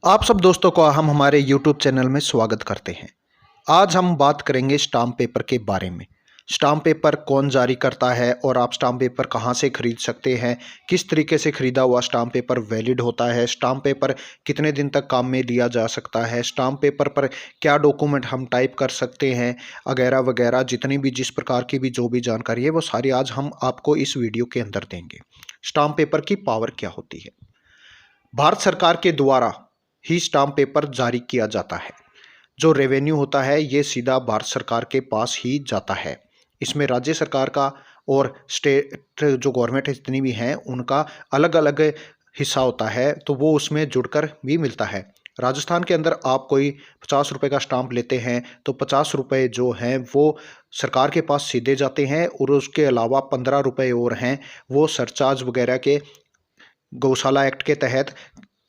आप सब दोस्तों को हम हमारे YouTube चैनल में स्वागत करते हैं। आज हम बात करेंगे स्टाम्प पेपर के बारे में। स्टाम्प पेपर कौन जारी करता है और आप स्टाम्प पेपर कहां से खरीद सकते हैं, किस तरीके से खरीदा हुआ स्टाम्प पेपर वैलिड होता है, स्टाम्प पेपर कितने दिन तक काम में लिया जा सकता है, स्टाम्प पेपर पर क्या डॉक्यूमेंट हम टाइप कर सकते हैं, वगैरह वगैरह जितनी भी जिस प्रकार की भी जो भी जानकारी है वो सारी आज हम आपको इस वीडियो के अंदर देंगे। स्टाम्प पेपर की पावर क्या होती है? भारत सरकार के द्वारा ही स्टाम्प पेपर जारी किया जाता है। जो रेवेन्यू होता है ये सीधा भारत सरकार के पास ही जाता है। इसमें राज्य सरकार का और स्टेट जो गवर्नमेंट जितनी भी हैं उनका अलग अलग हिस्सा होता है, तो वो उसमें जुड़कर भी मिलता है। राजस्थान के अंदर आप कोई 50 रुपये का स्टाम्प लेते हैं तो 50 रुपये जो हैं वो सरकार के पास सीधे जाते हैं, और उसके अलावा 15 रुपये और हैं वो सरचार्ज वगैरह के गौशाला एक्ट के तहत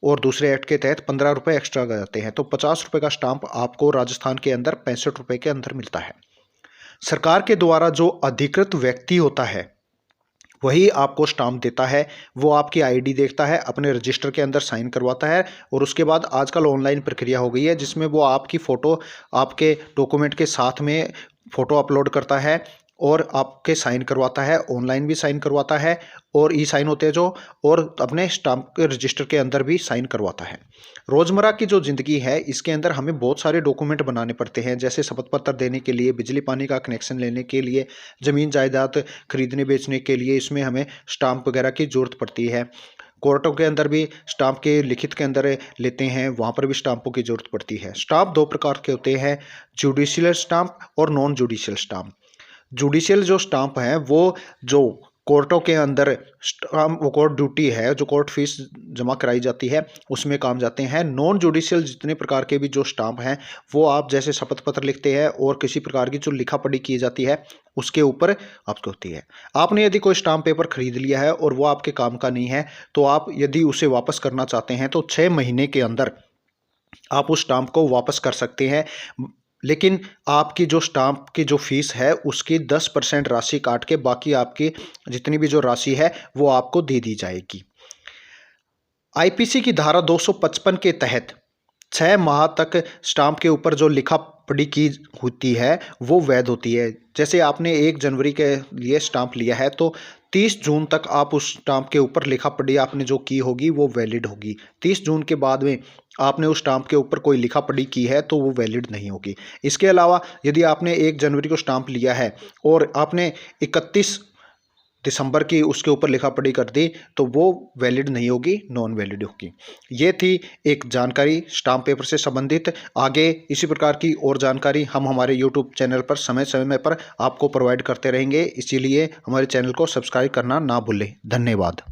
और दूसरे एक्ट के तहत 15 रुपये एक्स्ट्रा जाते हैं। तो 50 रुपये का स्टाम्प आपको राजस्थान के अंदर 65 रुपये के अंदर मिलता है। सरकार के द्वारा जो अधिकृत व्यक्ति होता है वही आपको स्टाम्प देता है। वो आपकी आईडी देखता है, अपने रजिस्टर के अंदर साइन करवाता है, और उसके बाद आजकल ऑनलाइन प्रक्रिया हो गई है जिसमें वो आपकी फ़ोटो आपके डॉक्यूमेंट के साथ में फ़ोटो अपलोड करता है और आपके साइन करवाता है, ऑनलाइन भी साइन करवाता है और ई साइन होते हैं जो, और अपने स्टाम्प के रजिस्टर के अंदर भी साइन करवाता है। रोज़मर्रा की जो ज़िंदगी है इसके अंदर हमें बहुत सारे डॉक्यूमेंट बनाने पड़ते हैं, जैसे शपथ पत्र देने के लिए, बिजली पानी का कनेक्शन लेने के लिए, ज़मीन जायदाद खरीदने बेचने के लिए, इसमें हमें स्टाम्प वगैरह की ज़रूरत पड़ती है। कोर्टों के अंदर भी स्टाम्प के लिखित के अंदर लेते हैं, वहाँ पर भी स्टाम्पों की ज़रूरत पड़ती है। स्टाम्प दो प्रकार के होते हैं, जुडिशियल स्टाम्प और नॉन जुडिशियल स्टाम्प। जुडिशियल जो स्टाम्प हैं वो जो कोर्टों के अंदर स्टाम्प, वो कोर्ट ड्यूटी है, जो कोर्ट फीस जमा कराई जाती है उसमें काम जाते हैं। नॉन जुडिशियल जितने प्रकार के भी जो स्टाम्प हैं वो आप जैसे शपथ पत्र लिखते हैं और किसी प्रकार की जो लिखा पढ़ी की जाती है उसके ऊपर आपकी होती है। आपने यदि कोई स्टाम्प पेपर खरीद लिया है और वो आपके काम का नहीं है तो आप यदि उसे वापस करना चाहते हैं तो 6 महीने के अंदर आप उस स्टाम्प को वापस कर सकते हैं। लेकिन आपकी जो स्टाम्प की जो फीस है उसकी 10% राशि काट के बाकी आपकी जितनी भी जो राशि है वो आपको दे दी जाएगी। आईपीसी की धारा 255 के तहत 6 माह तक स्टाम्प के ऊपर जो लिखा पढ़ी की होती है वो वैध होती है। जैसे आपने 1 जनवरी के लिए स्टाम्प लिया है तो 30 जून तक आप उस स्टाम्प के ऊपर लिखा पढ़ी आपने जो की होगी वो वैलिड होगी। 30 जून के बाद में आपने उस स्टाम्प के ऊपर कोई लिखा पढ़ी की है तो वो वैलिड नहीं होगी। इसके अलावा यदि आपने 1 जनवरी को स्टाम्प लिया है और आपने 31 दिसंबर की उसके ऊपर लिखा पढ़ी कर दी तो वो वैलिड नहीं होगी, नॉन वैलिड होगी। ये थी एक जानकारी स्टाम्प पेपर से संबंधित। आगे इसी प्रकार की और जानकारी हम हमारे YouTube चैनल पर समय समय पर आपको प्रोवाइड करते रहेंगे, इसीलिए हमारे चैनल को सब्सक्राइब करना ना भूलें। धन्यवाद।